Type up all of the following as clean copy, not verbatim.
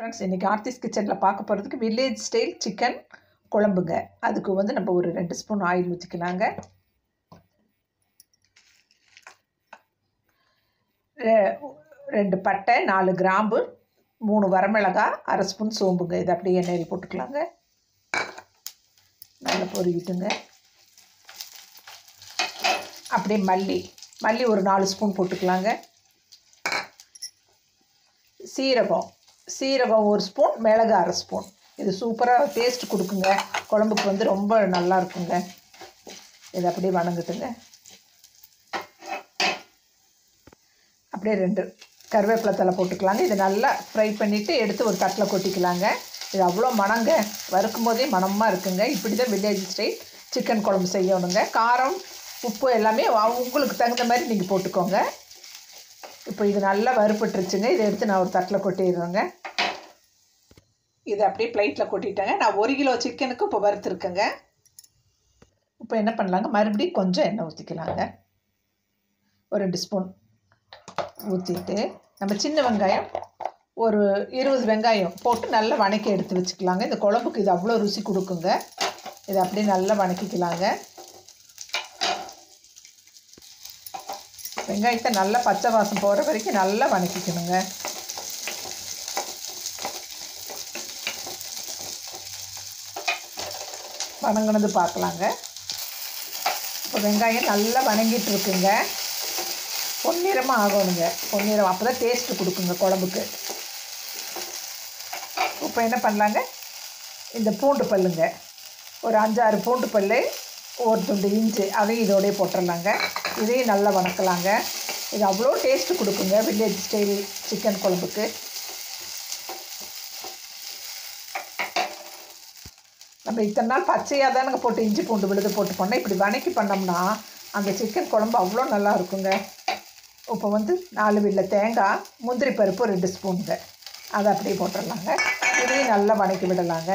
Friends, இன்றைக்கி ஆர்த்திஸ் கிச்சனில் பார்க்க போகிறதுக்கு வில்லேஜ் ஸ்டைல் சிக்கன் குழம்புங்க. அதுக்கு வந்து நம்ம ஒரு 2 ஸ்பூன் ஆயில் ஊற்றிக்கலாங்க. 2 பட்டை, 4 கிராம்பு, 3 வரமிளகாய், 1/2 ஸ்பூன் சோம்புங்க. இதை அப்படியே எண்ணெயில் போட்டுக்கலாங்க. நல்லா பொரிக்கிட்டுங்க. அப்படியே மல்லி ஒரு 4 ஸ்பூன் போட்டுக்கலாங்க. சீரகம் 1 ஸ்பூன், மிளகு 1/2 ஸ்பூன். இது சூப்பராக டேஸ்ட் கொடுக்குங்க. குழம்புக்கு வந்து ரொம்ப நல்லா இருக்குங்க. இதை அப்படியே வணங்கட்டுங்க. அப்படியே 2 கருவேப்பிலை தழை போட்டுக்கலாங்க. இதை நல்லா ஃப்ரை பண்ணிவிட்டு எடுத்து ஒரு தட்டில் கொட்டிக்கலாங்க. இது அவ்வளோ மணங்க, வறுக்கும் போதே மணமாக இருக்குங்க. இப்படி தான் வில்லேஜ் ஸ்டைல் சிக்கன் குழம்பு செய்யணுங்க. காரம், உப்பு எல்லாமே உங்களுக்கு தகுந்த மாதிரி நீங்கள் போட்டுக்கோங்க. இப்போ இது நல்லா வறுப்பட்டுருச்சுங்க. இதை எடுத்து நான் ஒரு தட்டில் கொட்டிடுறேங்க. இதை அப்படியே பிளேட்டில் கொட்டிட்டேங்க. நான் 1 கிலோ சிக்கனுக்கு இப்போ வறுத்துருக்கேங்க. இப்போ என்ன பண்ணலாங்க, மறுபடியும் கொஞ்சம் எண்ணெய் ஊற்றிக்கலாங்க. ஒரு 2 ஸ்பூன் ஊற்றிட்டு நம்ம சின்ன வெங்காயம் ஒரு 20 வெங்காயம் போட்டு நல்லா வணக்கி எடுத்து வச்சுக்கலாங்க. இந்த குழம்புக்கு இது அவ்வளோ ருசி கொடுக்குங்க. இதை அப்படியே நல்லா வணக்கிக்கலாங்க. வெங்காயத்தை நல்லா பச்சை வாசம் போகிற வரைக்கும் நல்லா வணக்கிக்கணுங்க. வணங்கினது பார்க்கலாங்க. இப்போ வெங்காயம் நல்லா வணங்கிட்டு இருக்குங்க. பொன்னிறமாக ஆகணுங்க. பொன்னிறம் அப்போ தான் டேஸ்ட்டு கொடுக்குங்க குழம்புக்கு. இப்போ என்ன பண்ணலாங்க, இந்த பூண்டு பல்லுங்க ஒரு 5-6 பூண்டு பல், ஒரு துண்டு இஞ்சி, அதையும் இதோடய போட்டுடலாங்க. இதையும் நல்லா வணக்கலாங்க. இது அவ்வளோ டேஸ்ட்டு கொடுக்குங்க வில்லேஜ் ஸ்டைல் சிக்கன் குழம்புக்கு. நம்ம இத்தனை நாள் பச்சையாக தானுங்க போட்டு இஞ்சி பூண்டு விழுது போட்டு பண்ணோம். இப்படி வணக்கி பண்ணோம்னா அந்த சிக்கன் குழம்பு அவ்வளோ நல்லா இருக்குங்க. இப்போ வந்து 4 வில்ல தேங்காய், முந்திரி பருப்பு 2 ஸ்பூனுங்க, அதை அப்படியே போட்டுடலாங்க. இதையும் நல்லா வணக்கி விடலாங்க.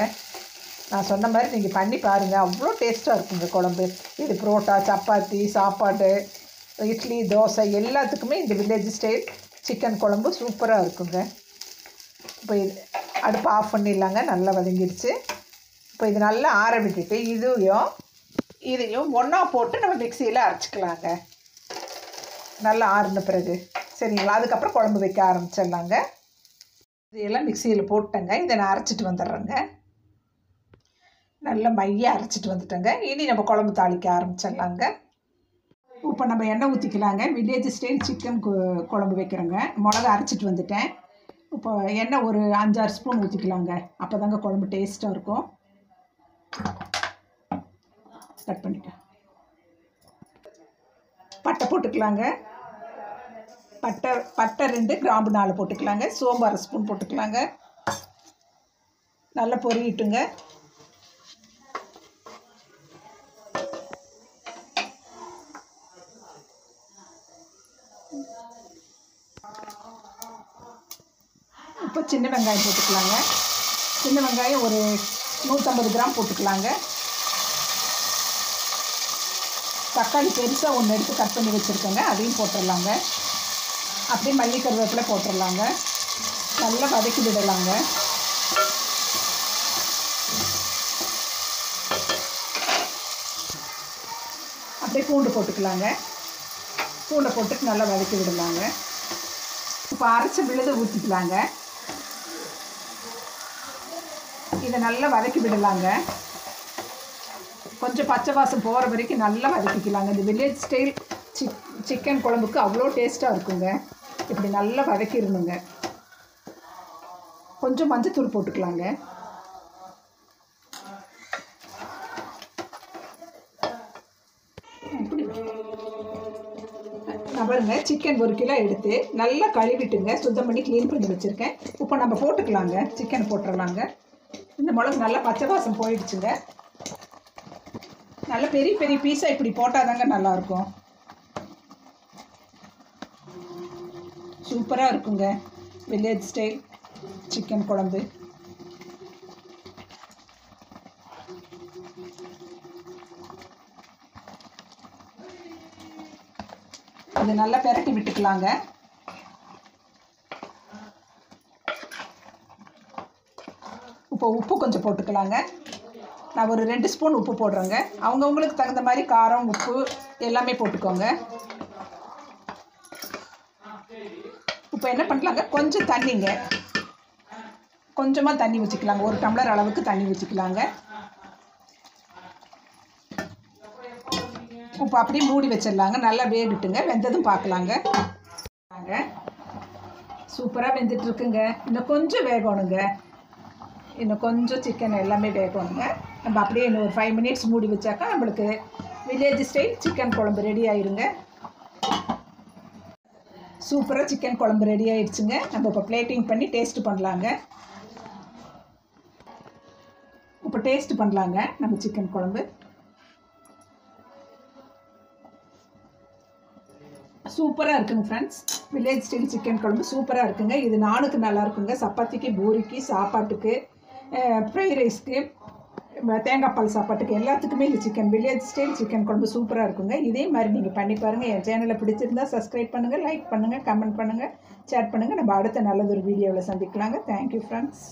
நான் சொன்ன மாதிரி நீங்கள் பண்ணி பாருங்கள், அவ்வளோ டேஸ்ட்டாக இருக்குங்க குழம்பு. இது புரோட்டா, சப்பாத்தி, சாப்பாடு, இட்லி, தோசை எல்லாத்துக்குமே இந்த வில்லேஜ் ஸ்டைல் சிக்கன் குழம்பு சூப்பராக இருக்குங்க. இப்போ இது அடுப்பு ஆஃப் பண்ணிடலாங்க. நல்லா வதங்கிடுச்சு. இப்போ இது நல்லா ஆற விட்டுட்டு இதையும் ஒன்றா போட்டு நம்ம மிக்சியில் அரைச்சிக்கலாங்க. நல்லா ஆறின பிறகு சரிங்களா. அதுக்கப்புறம் குழம்பு வைக்க ஆரம்பிச்சிடலாங்க. இதையெல்லாம் மிக்சியில் போட்டேங்க. இதை நான் அரைச்சிட்டு வந்துடுறேங்க. நல்லா மையாக அரைச்சிட்டு வந்துட்டேங்க. இனி நம்ம குழம்பு தாளிக்க ஆரம்பிச்சிடலாங்க. இப்போ நம்ம எண்ணெய் ஊற்றிக்கலாங்க. வில்லேஜ் ஸ்டைல் சிக்கன் குழம்பு வைக்கிறேங்க. மிளகா அரைச்சிட்டு வந்துட்டேன். இப்போ எண்ணெய் ஒரு 5-6 ஸ்பூன் ஊற்றிக்கலாங்க. அப்போ தாங்க குழம்பு டேஸ்ட்டாக இருக்கும். கட் பண்ணிட்டேன். பட்டை போட்டுக்கலாங்க. பட்டை 2, கிராம்பு 4 போட்டுக்கலாங்க. சோம்பு 1/2 ஸ்பூன் போட்டுக்கலாங்க. நல்லா பொரியிட்டுங்க. இப்போ சின்ன வெங்காயம் போட்டுக்கலாங்க. சின்ன வெங்காயம் ஒரு 150 கிராம் போட்டுக்கலாங்க. தக்காளி பெருசாக 1 எடுத்து கட் பண்ணி வச்சுருக்கேங்க, அதையும் போட்டுடலாங்க. அப்படியே மல்லி கருவேப்பிலை போட்டுடலாங்க. நல்லா வதக்கி விடலாங்க. அப்படியே பூண்டு போட்டுக்கலாங்க. பூண்டை போட்டு நல்லா வதக்கி விடலாங்க. இப்போ அரைச்ச விழுதை ஊற்றிக்கலாங்க. இதை நல்லா வதக்கி விடலாங்க. கொஞ்சம் பச்சை வாசம் போகிற வரைக்கும் நல்லா வதக்கிக்கலாங்க. இந்த வில்லேஜ் ஸ்டைல் சிக்கன் குழம்புக்கு அவ்வளோ டேஸ்ட்டாக இருக்குங்க. இப்படி நல்லா வதக்கிடணுங்க. கொஞ்சம் மஞ்சத்தூள் போட்டுக்கலாங்க. நான் பாருங்க, சிக்கன் 1 கிலோ எடுத்து நல்லா கழுவிட்டுங்க, சுத்தம் பண்ணி க்ளீன் பண்ணி வச்சுருக்கேன். இப்போ நம்ம போட்டுக்கலாங்க. சிக்கன் போட்டுடலாங்க. இந்த மிளகு நல்லா பச்சை வாசம் போயிடுச்சுங்க. நல்ல பெரிய பெரிய பீஸாக இப்படி போட்டால் தாங்க நல்லாயிருக்கும். சூப்பராக இருக்குங்க வில்லேஜ் ஸ்டைல் சிக்கன் குழம்பு. இது நல்லா பெரட்டி விட்டுக்கலாங்க. இப்போ உப்பு கொஞ்சம் போட்டுக்கலாங்க. நான் ஒரு 2 ஸ்பூன் உப்பு போடுறேங்க. அவங்கவுங்களுக்கு தகுந்த மாதிரி காரம் உப்பு எல்லாமே போட்டுக்கோங்க. இப்போ என்ன பண்ணலாங்க, கொஞ்சம் தண்ணிங்க, கொஞ்சமாக தண்ணி வச்சுக்கலாங்க. 1 டம்ளர் அளவுக்கு தண்ணி வச்சுக்கலாங்க. இப்போ அப்படியே மூடி வச்சிடலாங்க. நல்லா வேகட்டுங்க. வெந்ததும் பார்க்கலாங்க. சூப்பராக வெந்துட்டுருக்குங்க. இன்னும் கொஞ்சம் வேகணுங்க. இன்னும் கொஞ்சம் சிக்கன் எல்லாமே வேகணுங்க. நம்ம அப்படியே இன்னும் ஒரு 5 மினிட்ஸ் மூடி வச்சாக்கா நம்மளுக்கு வில்லேஜ் ஸ்டைல் சிக்கன் குழம்பு ரெடி ஆயிருங்க. சூப்பராக சிக்கன் குழம்பு ரெடி ஆயிடுச்சுங்க. நம்ம இப்போ பிளேட்டிங் பண்ணி டேஸ்ட் பண்ணலாங்க. இப்போ டேஸ்ட் பண்ணலாங்க நம்ம சிக்கன் குழம்பு. சூப்பராக இருக்குங்க ஃப்ரெண்ட்ஸ். வில்லேஜ் ஸ்டைல் சிக்கன் குழம்பு சூப்பராக இருக்குங்க. இது நானுக்கு நல்லா இருக்குங்க. சப்பாத்திக்கு, பூரிக்கு, சாப்பாட்டுக்கு, ஃப்ரைட் ரைஸ்க்கு, தேங்காய் பால் சாப்பாட்டுக்கு எல்லாத்துக்குமே இந்த வில்லேஜ் ஸ்டைல் சிக்கன் குழம்பு சூப்பராக இருக்குங்க. இதே மாதிரி நீங்கள் பண்ணி பாருங்கள். என் சேனலை பிடிச்சிருந்தால் சப்ஸ்கிரைப் பண்ணுங்கள், லைக் பண்ணுங்கள், கமெண்ட் பண்ணுங்கள், ஷேர் பண்ணுங்கள். நம்ம அடுத்த நல்லதொரு வீடியோவில் சந்திக்கலாங்க. Thank you friends.